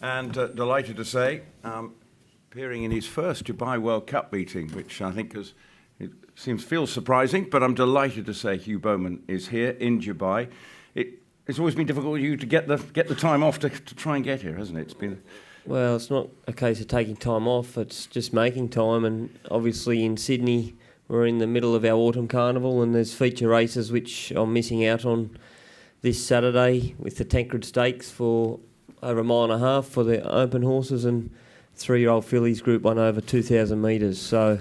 And delighted to say, appearing in his first Dubai World Cup meeting, which I think feels surprising, but I'm delighted to say Hugh Bowman is here in Dubai. It's always been difficult for you to get the time off to try and get here, hasn't it? Well, it's not a case of taking time off, it's just making time. And obviously in Sydney, we're in the middle of our autumn carnival and there's feature races which I'm missing out on this Saturday with the Tancred Stakes for over a mile and a half for the open horses and 3-year-old fillies Group 1 over 2,000 metres. So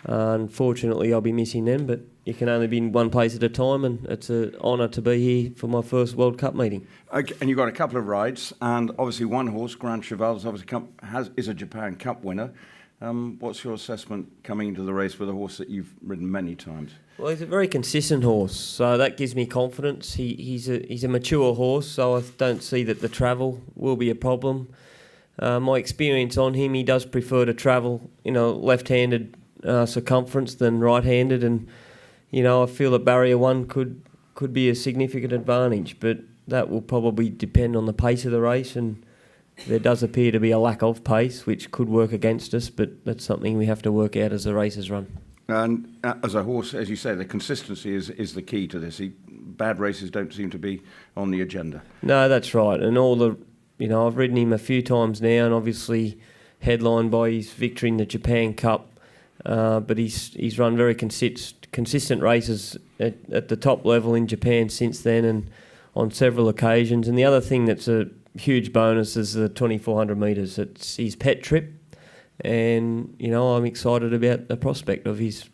unfortunately I'll be missing them, but you can only be in one place at a time, and it's an honour to be here for my first World Cup meeting. Okay, and you've got a couple of rides, and obviously one horse, Grand Cheval, is a Japan Cup winner. What's your assessment coming into the race with a horse that you've ridden many times? Well, he's a very consistent horse, so that gives me confidence. He's a mature horse, so I don't see that the travel will be a problem. My experience on him, he does prefer to travel in a left-handed circumference than right-handed, and I feel that barrier one could be a significant advantage, but that will probably depend on the pace of the race, and there does appear to be a lack of pace, which could work against us, but that's something we have to work out as the races run. And as a horse, as you say, the consistency is the key to this. Bad races don't seem to be on the agenda. No, that's right. And I've ridden him a few times now, and obviously headlined by his victory in the Japan Cup. But he's run very consistent races at the top level in Japan since then, and on several occasions. And the other thing that's a huge bonus is the 2,400 metres. It's his pet trip. And, I'm excited about the prospect of his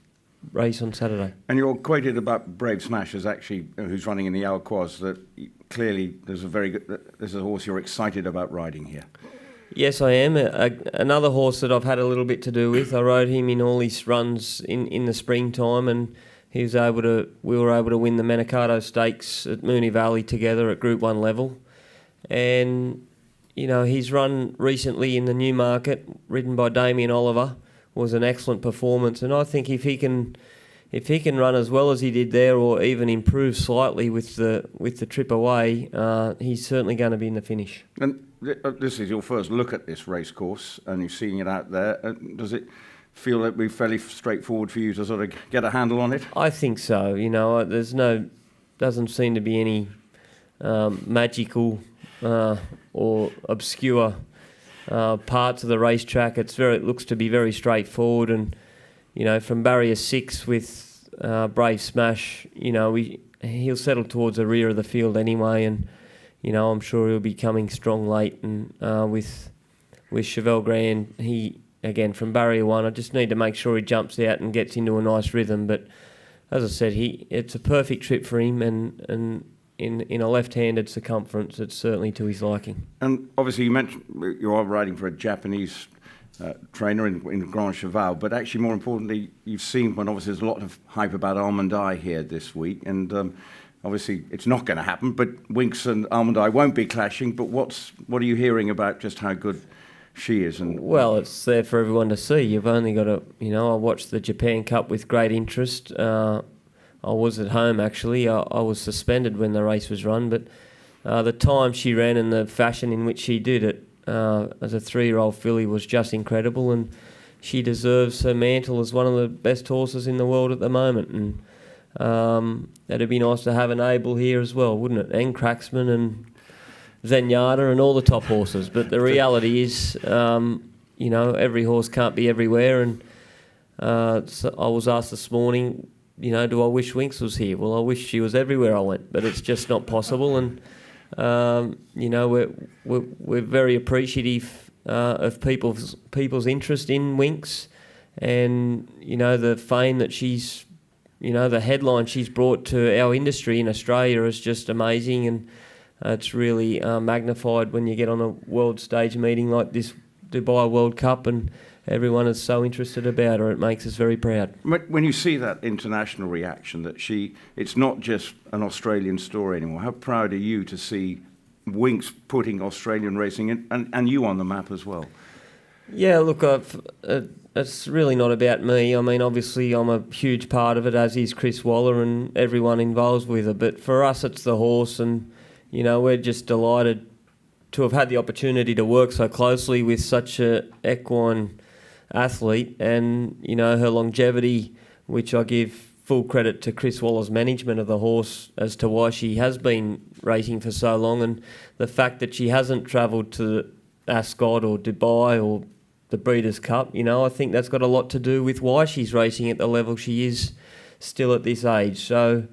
race on Saturday. And you're quoted about Brave Smash as actually, who's running in the Alquoz, that clearly there's a horse you're excited about riding here. Yes, I am. Another horse that I've had a little bit to do with. I rode him in all his runs in the springtime, and we were able to win the Manikato Stakes at Moonee Valley together at Group 1 level. And his run recently in the Newmarket, ridden by Damien Oliver, was an excellent performance. And I think if he can run as well as he did there, or even improve slightly with the trip away, he's certainly going to be in the finish. And this is your first look at this race course, and you've seen it out there. Does it feel like it'll be fairly straightforward for you to sort of get a handle on it? I think so. Doesn't seem to be any magical or obscure parts of the racetrack. It looks to be very straightforward, and from barrier 6 with Brave Smash, he'll settle towards the rear of the field anyway, and I'm sure he'll be coming strong late. And with Cheval Grand, he again from barrier 1, I just need to make sure he jumps out and gets into a nice rhythm. But as I said, it's a perfect trip for him, and in a left-handed circumference, it's certainly to his liking. And obviously you mentioned you are riding for a Japanese trainer in Grand Cheval, but actually more importantly, you've seen when obviously there's a lot of hype about Almond Eye here this week, and obviously it's not going to happen, but Winks and Almond Eye won't be clashing, but what are you hearing about just how good she is? Well, it's there for everyone to see. You've only got to, I watched the Japan Cup with great interest. I was at home, actually. I was suspended when the race was run, but the time she ran and the fashion in which she did it as a 3-year-old filly was just incredible, and she deserves her mantle as one of the best horses in the world at the moment. And it'd be nice to have an Able here as well, wouldn't it? And Cracksman and Zenyatta and all the top horses. But the reality is, every horse can't be everywhere. And so I was asked this morning, do I wish Winks was here? Well, I wish she was everywhere I went, but it's just not possible. And we're very appreciative of people's interest in Winks, and the fame that she's, the headline she's brought to our industry in Australia is just amazing, and it's really magnified when you get on a world stage meeting like this Dubai World Cup, and everyone is so interested about her. It makes us very proud. When you see that international reaction, that it's not just an Australian story anymore, how proud are you to see Winks putting Australian racing in, and you on the map as well? Yeah, look, it's really not about me. I mean, obviously I'm a huge part of it, as is Chris Waller and everyone involved with it. But for us, it's the horse, and we're just delighted to have had the opportunity to work so closely with such a equine athlete, and her longevity, which I give full credit to Chris Waller's management of the horse as to why she has been racing for so long, and the fact that she hasn't travelled to Ascot or Dubai or the Breeders' Cup. I think that's got a lot to do with why she's racing at the level she is still at this age. So,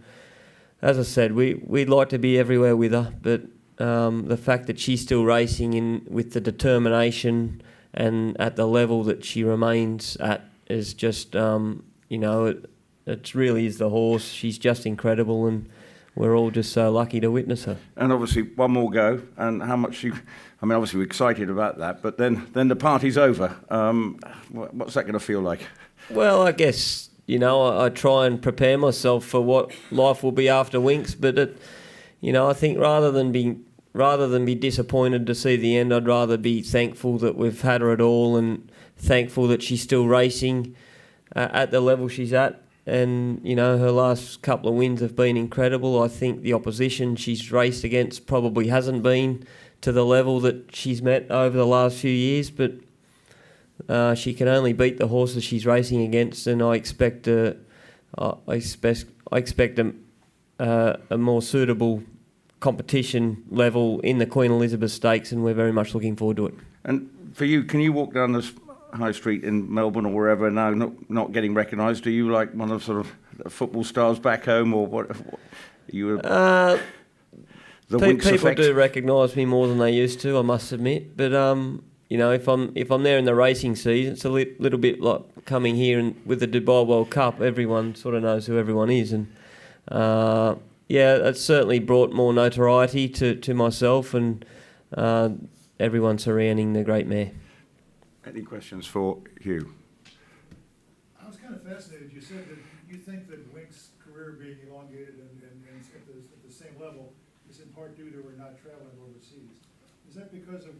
as I said, we'd like to be everywhere with her, but the fact that she's still racing with the determination and at the level that she remains at is just, it really is the horse. She's just incredible, and we're all just so lucky to witness her. And obviously, one more go, and how much obviously we're excited about that, but then the party's over. What's that going to feel like? Well, I guess, I try and prepare myself for what life will be after Winx, but I think rather than be disappointed to see the end, I'd rather be thankful that we've had her at all, and thankful that she's still racing at the level she's at. And, her last couple of wins have been incredible. I think the opposition she's raced against probably hasn't been to the level that she's met over the last few years, but she can only beat the horses she's racing against, and I expect a more suitable competition level in the Queen Elizabeth Stakes, and we're very much looking forward to it. And for you, can you walk down this high street in Melbourne or wherever now, not getting recognised? Are you like one of sort of football stars back home, or what? You the Winx people effect? do recognise me more than they used to, I must admit. But if I'm there in the racing season, it's a little bit like coming here and with the Dubai World Cup. Everyone sort of knows who everyone is, and it's certainly brought more notoriety to myself and everyone surrounding the great mare. Any questions for Hugh? I was kind of fascinated. You said that you think that Winx's career being elongated and at the same level is in part due to her not traveling overseas. Is that because of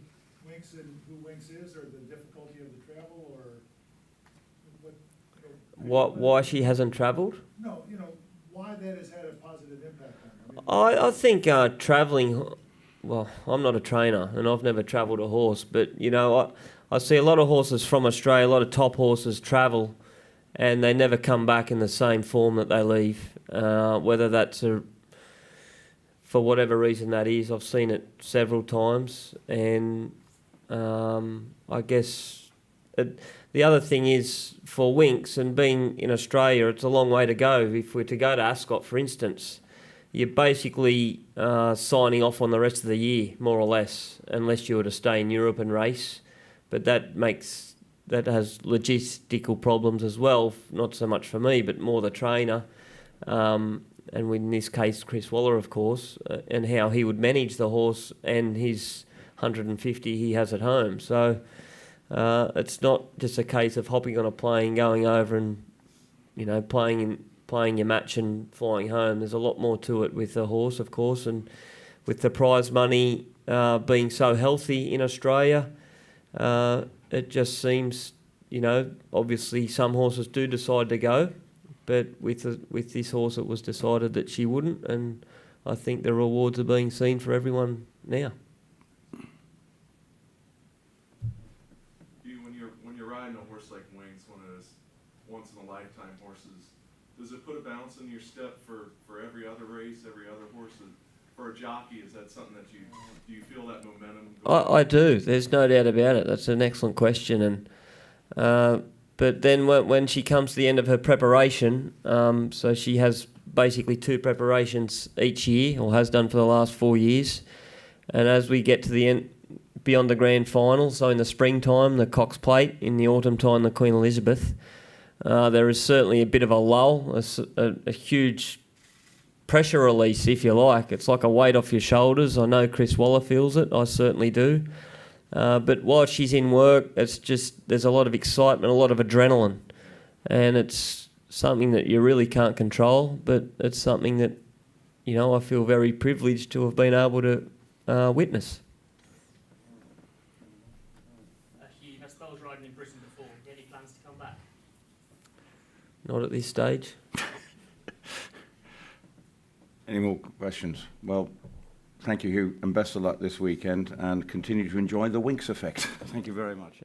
Winx and who Winx is, or the difficulty of the travel, or what? Why she hasn't travelled? No, why that has had a positive impact on her. I think travelling. Well, I'm not a trainer and I've never travelled a horse, but I see a lot of horses from Australia, a lot of top horses travel, and they never come back in the same form that they leave. Whether that's for whatever reason that is, I've seen it several times, and I guess the other thing is for Winx and being in Australia, it's a long way to go. If we're to go to Ascot, for instance, you're basically signing off on the rest of the year, more or less, unless you were to stay in Europe and race. But that has logistical problems as well, not so much for me, but more the trainer, and in this case Chris Waller, of course, and how he would manage the horse and his 150 he has at home. So it's not just a case of hopping on a plane, going over and playing your match and flying home. There's a lot more to it with the horse, of course, and with the prize money being so healthy in Australia. It just seems, obviously some horses do decide to go, but with this horse it was decided that she wouldn't, and I think the rewards are being seen for everyone now. When you're riding a horse like Winx, one of those once in a lifetime horses, does it put a bounce in your step for every other race, every other horse? For a jockey, is that something that do you feel that momentum? I do. There's no doubt about it. That's an excellent question. And but then when she comes to the end of her preparation, so she has basically 2 preparations each year, or has done for the last 4 years. And as we get to the end, beyond the grand final, so in the springtime, the Cox Plate, in the autumn time, the Queen Elizabeth, there is certainly a bit of a lull, a huge pressure release, if you like. It's like a weight off your shoulders. I know Chris Waller feels it. I certainly do. But while she's in work, it's just there's a lot of excitement, a lot of adrenaline, and it's something that you really can't control. But it's something that I feel very privileged to have been able to witness. Hugh, I suppose riding in Britain before. Any plans to come back? Not at this stage. Any more questions? Well, thank you, Hugh, and best of luck this weekend, and continue to enjoy the Winks effect. Thank you very much.